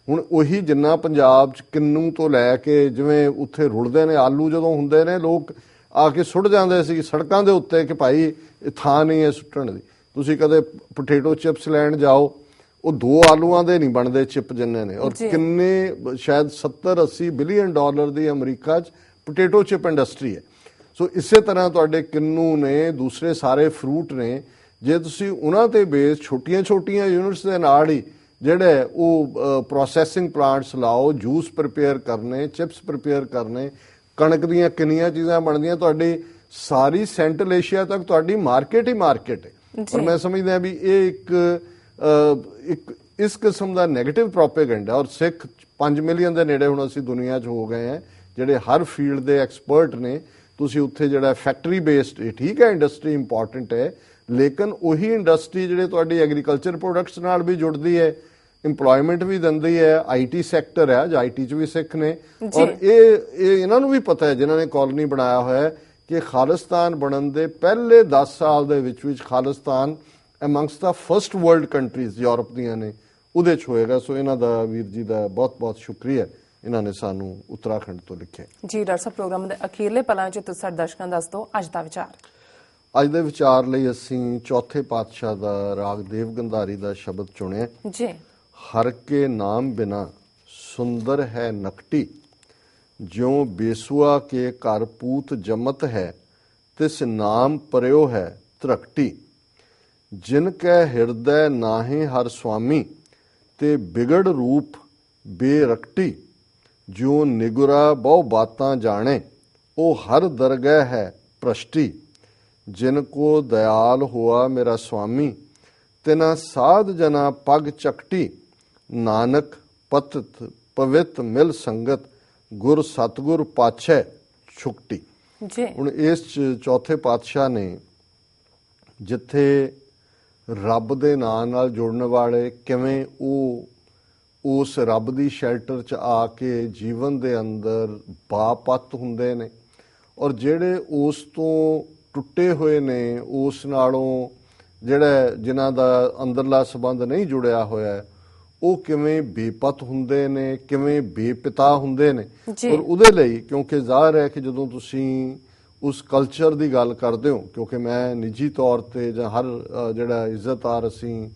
ਹੁਣ ਉਹੀ ਜਿੰਨਾ ਪੰਜਾਬ 'ਚ ਕਿੰਨੂ ਤੋਂ ਲੈ ਕੇ ਜਿਵੇਂ ਉੱਥੇ ਰੁੜਦੇ ਨੇ ਆਲੂ, ਜਦੋਂ ਹੁੰਦੇ ਨੇ ਲੋਕ ਆ ਕੇ ਸੁੱਟ ਜਾਂਦੇ ਸੀ ਸੜਕਾਂ ਦੇ ਉੱਤੇ ਕਿ ਭਾਈ ਇਹ ਥਾਂ ਨਹੀਂ ਹੈ ਸੁੱਟਣ ਦੀ। ਤੁਸੀਂ ਕਦੇ ਪੋਟੇਟੋ ਚਿਪਸ ਲੈਣ ਜਾਓ, ਉਹ 2 ਆਲੂਆਂ ਦੇ ਨਹੀਂ ਬਣਦੇ ਚਿਪ ਜਿੰਨੇ ਨੇ। ਔਰ ਕਿੰਨੇ ਸ਼ਾਇਦ 70-80 ਬਿਲੀਅਨ ਡਾਲਰ ਦੀ ਅਮਰੀਕਾ 'ਚ ਪੋਟੇਟੋ ਚਿਪ ਇੰਡਸਟਰੀ ਹੈ। ਸੋ ਇਸੇ ਤਰ੍ਹਾਂ ਤੁਹਾਡੇ ਕਿੰਨੂ ਨੇ, ਦੂਸਰੇ ਸਾਰੇ ਫਰੂਟ ਨੇ, ਜੇ ਤੁਸੀਂ ਉਹਨਾਂ ਤੇ ਬੇਸ ਛੋਟੀਆਂ ਯੂਨਿਟਸ ਦੇ ਨਾਲ ਹੀ ਜਿਹੜੇ ਉਹ ਪ੍ਰੋਸੈਸਿੰਗ ਪਲਾਂਟਸ ਲਾਓ, ਜੂਸ ਪ੍ਰਿਪੇਅਰ ਕਰਨੇ, ਚਿਪਸ ਪ੍ਰਿਪੇਅਰ ਕਰਨੇ, ਕਣਕ ਦੀਆਂ ਕਿੰਨੀਆਂ ਚੀਜ਼ਾਂ ਬਣਦੀਆਂ, ਤੁਹਾਡੀ ਸਾਰੀ ਸੈਂਟਰਲ ਏਸ਼ੀਆ ਤੱਕ ਤੁਹਾਡੀ ਮਾਰਕੀਟ ਹੀ ਮਾਰਕੀਟ ਹੈ। ਔਰ ਮੈਂ ਸਮਝਦਾ ਵੀ ਇਹ ਇੱਕ ਇਸ ਕਿਸਮ ਦਾ ਨੈਗੇਟਿਵ ਪ੍ਰੋਪੇਗੈਂਡਾ। ਔਰ ਸਿੱਖ 5 ਮਿਲੀਅਨ ਦੇ ਨੇੜੇ ਹੁਣ ਅਸੀਂ ਦੁਨੀਆ 'ਚ ਹੋ ਗਏ ਹਾਂ ਜਿਹੜੇ ਹਰ ਫੀਲਡ ਦੇ ਐਕਸਪਰਟ ਨੇ। ਤੁਸੀਂ ਉੱਥੇ ਜਿਹੜਾ ਫੈਕਟਰੀ ਬੇਸਡ, ਠੀਕ ਹੈ ਇੰਡਸਟਰੀ ਇੰਪੋਰਟੈਂਟ ਹੈ, ਲੇਕਿਨ ਉਹੀ ਇੰਡਸਟਰੀ ਜਿਹੜੇ ਤੁਹਾਡੀ ਐਗਰੀਕਲਚਰ ਪ੍ਰੋਡਕਟਸ ਨਾਲ ਵੀ ਜੁੜਦੀ ਹੈ, ਇੰਪਲੋਇਮੈਂਟ ਵੀ ਦਿੰਦੀ ਹੈ, ਆਈਟੀ ਸੈਕਟਰ ਹੈ, ਜਾਂ ਆਈਟੀ 'ਚ ਵੀ ਸਿੱਖ ਨੇ। ਔਰ ਇਹ ਇਹਨਾਂ ਨੂੰ ਵੀ ਪਤਾ ਹੈ ਜਿਨ੍ਹਾਂ ਨੇ ਕਾਲੋਨੀ ਬਣਾਇਆ ਹੋਇਆ ਹੈ ਕਿ ਖਾਲਿਸਤਾਨ ਬਣਨ ਦੇ ਪਹਿਲੇ 10 ਸਾਲ ਦੇ ਵਿੱਚ ਖਾਲਿਸਤਾਨ ਅਮੰਗਸਟ ਦਾ ਫਸਟ ਵਰਲਡ ਕੰਟਰੀਜ਼ ਯੂਰਪ ਦੀਆਂ ਨੇ ਉਹਦੇ 'ਚ ਹੋਏਗਾ। ਸੋ ਇਹਨਾਂ ਦਾ ਵੀਰ ਜੀ ਦਾ ਬਹੁਤ ਸ਼ੁਕਰੀਆ, ਇਹਨਾਂ ਨੇ ਸਾਨੂੰ ਉੱਤਰਾਖੰਡ ਤੋਂ ਲਿਖਿਆ। ਜੀ ਡਾਕਟਰ ਸਾਹਿਬ, ਪ੍ਰੋਗਰਾਮ ਦੇ ਅਖੀਰਲੇ ਪਲਾਂ 'ਚ ਤੁਸੀਂ ਸਾਡੇ ਦਰਸ਼ਕਾਂ ਨੂੰ ਦੱਸ ਦਿਓ ਅੱਜ ਦਾ ਵਿਚਾਰ। ਅੱਜ ਦੇ ਵਿਚਾਰ ਲਈ ਅਸੀਂ ਚੌਥੇ ਪਾਤਸ਼ਾਹ ਦਾ ਰਾਗ ਦੇਵ ਗੰਧਾਰੀ ਦਾ ਸ਼ਬਦ ਚੁਣਿਆ ਜੀ। ਹਰ ਕੇ ਨਾਮ ਬਿਨਾ ਸੁੰਦਰ ਹੈ ਨਕਟੀ, ਜਿਉ ਬੇਸੁਆ ਕੇ ਘਰ ਪੂਤ ਜਮਤ ਹੈ, ਤਿਸ ਨਾਮ ਪਰਿਓ ਹੈ ਧਰਕਟੀ। ਜਿਨ ਕੈ ਹਿਰਦੈ ਨਾਹੇ ਹਰ ਸੁਆਮੀ, ਤੇ ਬਿਗੜ ਰੂਪ ਬੇਰਕਟੀ। ਜਿਉ ਨਿਗੁਰਾ ਬਹੁ ਬਾਤਾਂ ਜਾਣੇ, ਉਹ ਹਰ ਦਰਗਹਿ ਹੈ ਪ੍ਰਸ਼ਟੀ। ਜਿਨ ਕੋ ਦਇਆਲ ਹੋਆ ਮੇਰਾ ਸੁਆਮੀ, ਤਿਨਾ ਸਾਧ ਜਨਾ ਪਗ ਚਕਟੀ। ਨਾਨਕ ਪਤਿਤ ਪਵਿੱਤ ਮਿਲ ਸੰਗਤ, ਗੁਰ ਸਤਗੁਰ ਪਾਛੈ ਛੁਕਟੀ। ਹੁਣ ਇਸ ਚੌਥੇ ਪਾਤਸ਼ਾਹ ਨੇ ਜਿੱਥੇ ਰੱਬ ਦੇ ਨਾਂ ਨਾਲ ਜੁੜਨ ਵਾਲੇ ਕਿਵੇਂ ਉਹ ਉਸ ਰੱਬ ਦੀ ਸ਼ੈਲਟਰ 'ਚ ਆ ਕੇ ਜੀਵਨ ਦੇ ਅੰਦਰ ਬਾਪਤ ਹੁੰਦੇ ਨੇ, ਔਰ ਜਿਹੜੇ ਉਸ ਤੋਂ ਟੁੱਟੇ ਹੋਏ ਨੇ, ਉਸ ਨਾਲੋਂ ਜਿਨ੍ਹਾਂ ਦਾ ਅੰਦਰਲਾ ਸੰਬੰਧ ਨਹੀਂ ਜੁੜਿਆ ਹੋਇਆ, ਉਹ ਕਿਵੇਂ ਬੇਪਤ ਹੁੰਦੇ ਨੇ, ਕਿਵੇਂ ਬੇਪਿਤਾ ਹੁੰਦੇ ਨੇ। ਔਰ ਉਹਦੇ ਲਈ ਕਿਉਂਕਿ ਜ਼ਾਹਰ ਹੈ ਕਿ ਜਦੋਂ ਤੁਸੀਂ ਉਸ ਕਲਚਰ ਦੀ ਗੱਲ ਕਰਦੇ ਹੋ, ਕਿਉਂਕਿ ਮੈਂ ਨਿੱਜੀ ਤੌਰ ਤੇ ਜਾਂ ਹਰ ਜਿਹੜਾ ਇੱਜ਼ਤਦਾਰ ਅਸੀਂ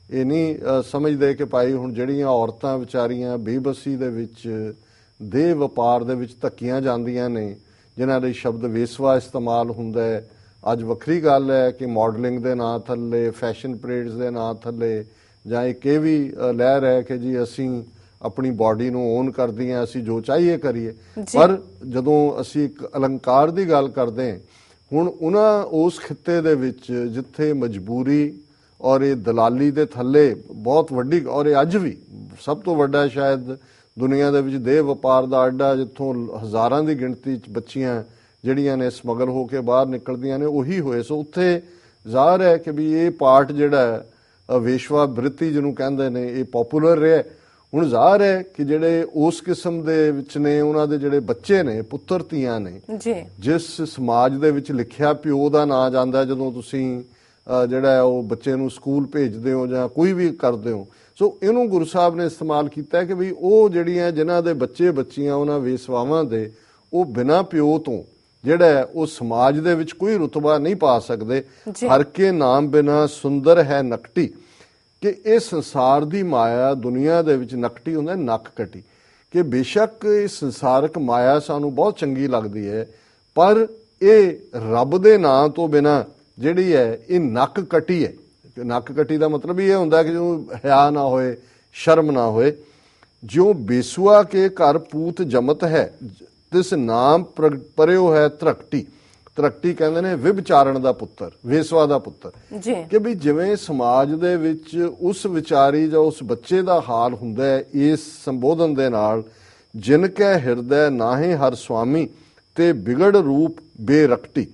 ਇਹ ਨਹੀਂ ਸਮਝਦੇ ਕਿ ਭਾਈ ਹੁਣ ਜਿਹੜੀਆਂ ਔਰਤਾਂ ਵਿਚਾਰੀਆਂ ਬੇਬਸੀ ਦੇ ਵਿੱਚ ਦੇਹ ਵਪਾਰ ਦੇ ਵਿੱਚ ਧੱਕੀਆਂ ਜਾਂਦੀਆਂ ਨੇ, ਜਿਨ੍ਹਾਂ ਲਈ ਸ਼ਬਦ ਵੇਸਵਾ ਇਸਤੇਮਾਲ ਹੁੰਦਾ ਹੈ। ਅੱਜ ਵੱਖਰੀ ਗੱਲ ਹੈ ਕਿ ਮਾਡਲਿੰਗ ਦੇ ਨਾਂ ਥੱਲੇ, ਫੈਸ਼ਨ ਪਰੇਡਸ ਦੇ ਨਾਂ ਥੱਲੇ, ਜਾਂ ਇੱਕ ਇਹ ਵੀ ਲਹਿਰ ਹੈ ਕਿ ਜੀ ਅਸੀਂ ਆਪਣੀ ਬਾਡੀ ਨੂੰ ਓਨ ਕਰਦੀਆਂ, ਅਸੀਂ ਜੋ ਚਾਹੀਏ ਕਰੀਏ। ਪਰ ਜਦੋਂ ਅਸੀਂ ਇੱਕ ਅਲੰਕਾਰ ਦੀ ਗੱਲ ਕਰਦੇ ਹਾਂ, ਹੁਣ ਉਸ ਖਿੱਤੇ ਦੇ ਵਿੱਚ ਜਿੱਥੇ ਮਜਬੂਰੀ ਔਰ ਇਹ ਦਲਾਲੀ ਦੇ ਥੱਲੇ ਬਹੁਤ ਵੱਡੀ, ਔਰ ਇਹ ਅੱਜ ਵੀ ਸਭ ਤੋਂ ਵੱਡਾ ਸ਼ਾਇਦ ਦੁਨੀਆ ਦੇ ਵਿੱਚ ਦੇਹ ਵਪਾਰ ਦਾ ਅੱਡਾ, ਜਿੱਥੋਂ ਹਜ਼ਾਰਾਂ ਦੀ ਗਿਣਤੀ 'ਚ ਬੱਚੀਆਂ ਜਿਹੜੀਆਂ ਨੇ ਸਮਗਲ ਹੋ ਕੇ ਬਾਹਰ ਨਿਕਲਦੀਆਂ ਨੇ, ਉਹੀ ਹੋਏ। ਸੋ ਉੱਥੇ ਜ਼ਾਹਰ ਹੈ ਕਿ ਵੀ ਇਹ ਪਾਰਟ ਜਿਹੜਾ ਵੇਸ਼ਵਾ ਬ੍ਰਿਤੀ ਜਿਹਨੂੰ ਕਹਿੰਦੇ ਨੇ, ਇਹ ਪਪੂਲਰ ਰਿਹਾ। ਹੁਣ ਜ਼ਾਹਰ ਹੈ ਕਿ ਜਿਹੜੇ ਉਸ ਕਿਸਮ ਦੇ ਵਿੱਚ ਨੇ, ਉਹਨਾਂ ਦੇ ਜਿਹੜੇ ਬੱਚੇ ਨੇ, ਪੁੱਤਰ ਧੀਆਂ ਨੇ, ਜਿਸ ਸਮਾਜ ਦੇ ਵਿੱਚ ਲਿਖਿਆ ਪਿਓ ਦਾ ਨਾਂ ਜਾਂਦਾ ਜਦੋਂ ਤੁਸੀਂ ਜਿਹੜਾ ਉਹ ਬੱਚੇ ਨੂੰ ਸਕੂਲ ਭੇਜਦੇ ਹੋ ਜਾਂ ਕੋਈ ਵੀ ਕਰਦੇ ਹੋ। ਸੋ ਇਹਨੂੰ ਗੁਰੂ ਸਾਹਿਬ ਨੇ ਇਸਤੇਮਾਲ ਕੀਤਾ ਕਿ ਵੀ ਉਹ ਜਿਹੜੀਆਂ ਜਿਨ੍ਹਾਂ ਦੇ ਬੱਚੇ ਬੱਚੀਆਂ ਉਹਨਾਂ ਵੇਸਵਾਵਾਂ ਦੇ, ਉਹ ਬਿਨਾਂ ਪਿਓ ਤੋਂ ਜਿਹੜਾ ਉਹ ਸਮਾਜ ਦੇ ਵਿੱਚ ਕੋਈ ਰੁਤਬਾ ਨਹੀਂ ਪਾ ਸਕਦੇ। ਹਰ ਕੇ ਨਾਮ ਬਿਨਾ ਸੁੰਦਰ ਹੈ ਨਕਟੀ, ਕਿ ਇਹ ਸੰਸਾਰ ਦੀ ਮਾਇਆ ਦੁਨੀਆ ਦੇ ਵਿੱਚ ਨਕਟੀ ਹੁੰਦਾ ਨੱਕ ਕਟੀ, ਕਿ ਬੇਸ਼ੱਕ ਇਹ ਸੰਸਾਰਕ ਮਾਇਆ ਸਾਨੂੰ ਬਹੁਤ ਚੰਗੀ ਲੱਗਦੀ ਹੈ, ਪਰ ਇਹ ਰੱਬ ਦੇ ਨਾਂ ਤੋਂ ਬਿਨਾ ਜਿਹੜੀ ਹੈ ਇਹ ਨੱਕ ਕਟੀ ਹੈ। ਨੱਕ ਕਟੀ ਦਾ ਮਤਲਬ ਇਹ ਹੁੰਦਾ ਕਿ ਜਿਹਨੂੰ ਹਿਆ ਨਾ ਹੋਏ, ਸ਼ਰਮ ਨਾ ਹੋਏ। ਜਿਉ ਬੇਸੁਆ ਕੇ ਘਰ ਪੂਤ ਜਮਤ ਹੈ, ਤਿਸ ਨਾਮ ਪਰਿਓ ਹੈ ਧਰਕਟੀ। ਧਰਕਟੀ ਕਹਿੰਦੇ ਨੇ ਵਿਭਚਾਰਨ ਦਾ ਪੁੱਤਰ, ਵੇਸਵਾ ਦਾ ਪੁੱਤਰ। ਕਿ ਵੀ ਜਿਵੇਂ ਸਮਾਜ ਦੇ ਵਿੱਚ ਉਸ ਵਿਚਾਰੀ ਜਾਂ ਉਸ ਬੱਚੇ ਦਾ ਹਾਲ ਹੁੰਦਾ ਹੈ ਇਸ ਸੰਬੋਧਨ ਦੇ ਨਾਲ, ਜਿਨ ਕੈ ਹਿਰਦੈ ਨਾਹੇ ਹਰ ਸੁਆਮੀ, ਤੇ ਬਿਗੜ ਰੂਪ ਬੇਰਕਟੀ।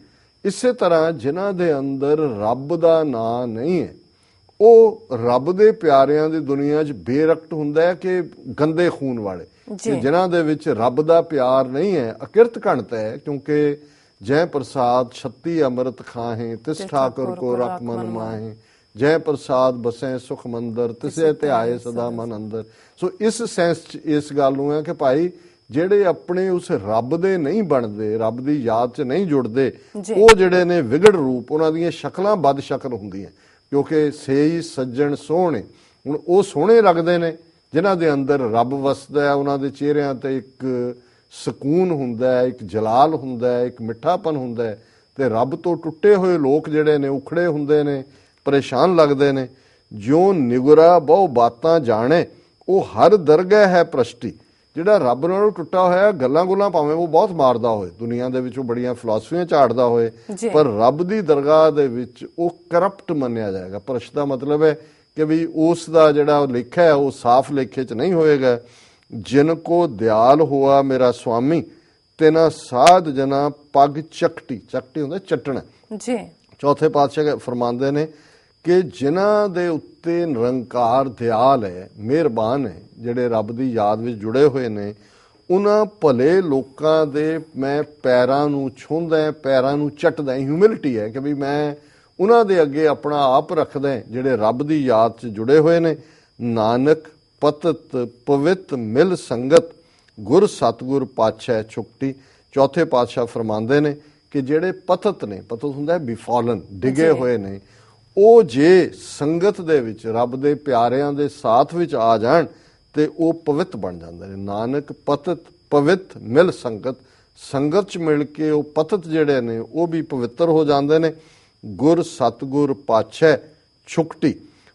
ਇਸੇ ਤਰ੍ਹਾਂ ਜਿਨ੍ਹਾਂ ਦੇ ਅੰਦਰ ਰੱਬ ਦਾ ਨਾਂ ਨਹੀਂ ਹੈ, ਉਹ ਰੱਬ ਦੇ ਪਿਆਰਿਆਂ ਦੀ ਦੁਨੀਆ 'ਚ ਬੇਰਕਟ ਹੁੰਦਾ ਹੈ ਕਿ ਗੰਦੇ ਖੂਨ ਵਾਲੇ। ਜਿਨ੍ਹਾਂ ਦੇ ਵਿੱਚ ਰੱਬ ਦਾ ਪਿਆਰ ਨਹੀਂ ਹੈ, ਅਕਿਰਤ ਘਣਤ ਹੈ। ਕਿਉਂਕਿ ਜੈ ਪ੍ਰਸਾਦ 36 ਅੰਮ੍ਰਿਤ ਖਾਹੇ, ਤਿਸ ਠਾਕੁਰ ਕੋ ਰਖ ਮਨ ਮਾਹੇ। ਜੈ ਪ੍ਰਸਾਦ ਬਸੈ ਸੁਖ ਮੰਦਰ, ਤਿਸੇ ਧਿਆਏ ਸਦਾ ਮਨ ਅੰਦਰ। ਸੋ ਇਸ ਸੈਂਸ 'ਚ ਇਸ ਗੱਲ ਨੂੰ ਹੈ ਕਿ ਭਾਈ ਜਿਹੜੇ ਆਪਣੇ ਉਸ ਰੱਬ ਦੇ ਨਹੀਂ ਬਣਦੇ, ਰੱਬ ਦੀ ਯਾਦ 'ਚ ਨਹੀਂ ਜੁੜਦੇ, ਉਹ ਜਿਹੜੇ ਨੇ ਵਿਗੜ ਰੂਪ, ਉਹਨਾਂ ਦੀਆਂ ਸ਼ਕਲਾਂ ਬਦ ਸ਼ਕਲ ਹੁੰਦੀਆਂ। ਕਿਉਂਕਿ ਸੇਈ ਸੱਜਣ ਸੋਹਣੇ, ਹੁਣ ਉਹ ਸੋਹਣੇ ਲੱਗਦੇ ਨੇ ਜਿਨ੍ਹਾਂ ਦੇ ਅੰਦਰ ਰੱਬ ਵਸਦਾ ਹੈ, ਉਹਨਾਂ ਦੇ ਚਿਹਰਿਆਂ ਤੇ ਇੱਕ ਸਕੂਨ ਹੁੰਦਾ ਹੈ, ਇੱਕ ਜਲਾਲ ਹੁੰਦਾ ਹੈ, ਇੱਕ ਮਿੱਠਾਪਨ ਹੁੰਦਾ ਹੈ। ਤੇ ਰੱਬ ਤੋਂ ਟੁੱਟੇ ਹੋਏ ਲੋਕ ਜਿਹੜੇ ਨੇ ਉਖੜੇ ਹੁੰਦੇ ਨੇ, ਪਰੇਸ਼ਾਨ ਲੱਗਦੇ ਨੇ। ਜਿਉਂ ਨਿਗਰਾ ਬਹੁ ਬਾਤਾਂ ਜਾਣੇ ਉਹ ਹਰ ਦਰਗਾਹ ਹੈ ਪ੍ਰਸ਼ਟੀ। ਜਿਹੜਾ ਰੱਬ ਨਾਲੋਂ ਟੁੱਟਾ ਹੋਇਆ ਗੱਲਾਂ ਗੁੱਲਾਂ ਭਾਵੇਂ ਉਹ ਬਹੁਤ ਮਾਰਦਾ ਹੋਏ, ਦੁਨੀਆ ਦੇ ਵਿੱਚ ਉਹ ਬੜੀਆਂ ਫਿਲਾਸਫੀਆਂ ਝਾੜਦਾ ਹੋਏ, ਪਰ ਰੱਬ ਦੀ ਦਰਗਾਹ ਦੇ ਵਿੱਚ ਉਹ ਕਰਪਟ ਮੰਨਿਆ ਜਾਏਗਾ। ਭ੍ਰਸ਼ਟ ਦਾ ਮਤਲਬ ਹੈ ਕਿ ਵੀ ਉਸ ਦਾ ਜਿਹੜਾ ਲੇਖਾ ਹੈ ਉਹ ਸਾਫ਼ ਲੇਖੇ 'ਚ ਨਹੀਂ ਹੋਏਗਾ। ਜਿਨ ਕੋ ਦਿਆਲ ਹੋਆ ਮੇਰਾ ਸੁਆਮੀ ਤਿਨਾ ਸਾਧ ਜਨਾ ਪੱਗ ਚੱਕਟੀ। ਚੱਕਟੀ ਹੁੰਦਾ ਚੱਟਣਾ ਜੀ। ਚੌਥੇ ਪਾਤਸ਼ਾਹ ਫਰਮਾਉਂਦੇ ਨੇ ਕਿ ਜਿਨ੍ਹਾਂ ਦੇ ਉੱਤੇ ਨਿਰੰਕਾਰ ਦਿਆਲ ਹੈ, ਮਿਹਰਬਾਨ ਹੈ, ਜਿਹੜੇ ਰੱਬ ਦੀ ਯਾਦ ਵਿੱਚ ਜੁੜੇ ਹੋਏ ਨੇ, ਉਹਨਾਂ ਭਲੇ ਲੋਕਾਂ ਦੇ ਮੈਂ ਪੈਰਾਂ ਨੂੰ ਛੂੰਹਦਾ, ਪੈਰਾਂ ਨੂੰ ਚੱਟਦਾ। ਹਿਊਮਿਲਿਟੀ ਹੈ ਕਿ ਵੀ ਮੈਂ ਉਹਨਾਂ ਦੇ ਅੱਗੇ ਆਪਣਾ ਆਪ ਰੱਖਦਾ ਜਿਹੜੇ ਰੱਬ ਦੀ ਯਾਦ 'ਚ ਜੁੜੇ ਹੋਏ ਨੇ। ਨਾਨਕ ਪਤਤ ਪਵਿੱਤ ਮਿਲ ਸੰਗਤ ਗੁਰ ਸਤਗੁਰ ਪਾਤਸ਼ਾਹ ਛੁਕਟੀ। ਚੌਥੇ ਪਾਤਸ਼ਾਹ ਫਰਮਾਉਂਦੇ ਨੇ ਕਿ ਜਿਹੜੇ ਪਤਤ ਨੇ, ਪਤਤ ਹੁੰਦਾ ਹੈ ਬਿਫਾਲਨ, ਡਿੱਗੇ ਹੋਏ ਨੇ, ਉਹ ਜੇ ਸੰਗਤ ਦੇ ਵਿੱਚ ਰੱਬ ਦੇ ਪਿਆਰਿਆਂ ਦੇ ਸਾਥ ਵਿੱਚ ਆ ਜਾਣ ਤੇ ਉਹ ਪਵਿੱਤ ਬਣ ਜਾਂਦੇ ਨੇ। ਨਾਨਕ ਪਤਤ ਪਵਿੱਤ ਮਿਲ ਸੰਗਤ, ਸੰਗਤ 'ਚ ਮਿਲ ਕੇ ਉਹ ਪਤਤ ਜਿਹੜੇ ਨੇ ਉਹ ਵੀ ਪਵਿੱਤਰ ਹੋ ਜਾਂਦੇ ਨੇ। ਗੁਰ ਸਤਗੁਰ ਪਾਤਸ਼ਾਹ ਛੁਕਟੀ।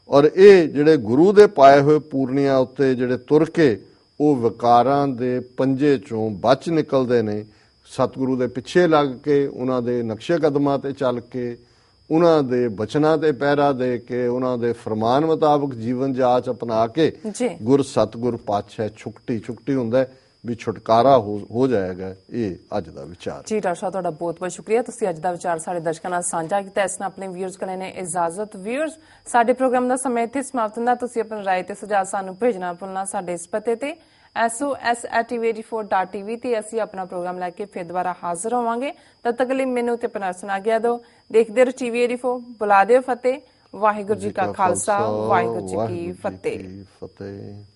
ਔਰ ਇਹ ਜਿਹੜੇ ਗੁਰੂ ਦੇ ਪਾਏ ਹੋਏ ਪੂਰਨੀਆਂ ਉੱਤੇ ਜਿਹੜੇ ਤੁਰ ਕੇ ਉਹ ਵਿਕਾਰਾਂ ਦੇ ਪੰਜੇ 'ਚੋਂ ਬਚ ਨਿਕਲਦੇ ਨੇ। ਸਤਿਗੁਰੂ ਦੇ ਪਿੱਛੇ ਲੱਗ ਕੇ, ਉਹਨਾਂ ਦੇ ਨਕਸ਼ੇ ਕਦਮਾਂ ਤੇ ਚੱਲ ਕੇ, ਉਹਨਾਂ ਦੇ ਬਚਨਾਂ ਤੇ ਪਹਿਰਾ ਦੇ ਕੇ, ਉਹਨਾਂ ਦੇ ਫਰਮਾਨ ਮੁਤਾਬਕ ਜੀਵਨ ਜਾਚ ਅਪਣਾ ਕੇ ਗੁਰ ਸਤਿਗੁਰ ਪਾਤਸ਼ਾਹ ਛੁਕਟੀ। ਛੁਕਟੀ ਹੁੰਦਾ ਹੈ ਵੀ ਛੁਟਕਾਰਾ ਹੋ ਜਾਏਗਾ। ਇਹ ਅੱਜ ਦਾ ਵਿਚਾਰ ਜੀ। ਡਾਕਟਰ ਸਾਹਿਬ ਤੁਹਾਡਾ ਬਹੁਤ ਬਹੁਤ ਸ਼ੁਕਰੀਆ, ਤੁਸੀਂ ਅੱਜ ਦਾ ਵਿਚਾਰ ਸਾਡੇ ਦਰਸ਼ਕਾਂ ਨਾਲ ਸਾਂਝਾ ਕੀਤਾ। ਇਸ ਨਾਲ ਆਪਣੇ ਵਿਊਅਰਸ ਕੋਲ ਨੇ ਇਜਾਜ਼ਤ। ਵਿਊਅਰਸ, ਸਾਡੇ ਪ੍ਰੋਗਰਾਮ ਦਾ ਸਮਾਂ ਇੱਥੇ ਸਮਾਪਤ ਹੁੰਦਾ। ਤੁਸੀਂ ਆਪਣੀ ਰਾਏ ਤੇ ਸੁਝਾਅ ਸਾਨੂੰ ਭੇਜਣਾ ਭੁੱਲਣਾ ਸਾਡੇ ਇਸ ਪਤੇ ਤੇ sos@tv84.tv ਤੇ ਅਸੀਂ ਆਪਣਾ ਪ੍ਰੋਗਰਾਮ ਲੈ ਕੇ ਫਿਰ ਦੁਬਾਰਾ ਹਾਜ਼ਰ ਹੋਵਾਂਗੇ। ਤਦ ਤੱਕ ਲਈ ਮੈਨੂੰ ਤੇ ਆਪਣਾ ਸੁਣਾ ਗਿਆ ਦਿਓ। ਦੇਖਦੇ ਰਹੋ TV84, ਬੁਲਾ ਦਿਓ ਫਤਿਹ। ਵਾਹਿਗੁਰੂ ਜੀ ਕਾ ਖਾਲਸਾ, ਵਾਹਿਗੁਰੂ ਜੀ ਕੀ ਫਤਿਹ।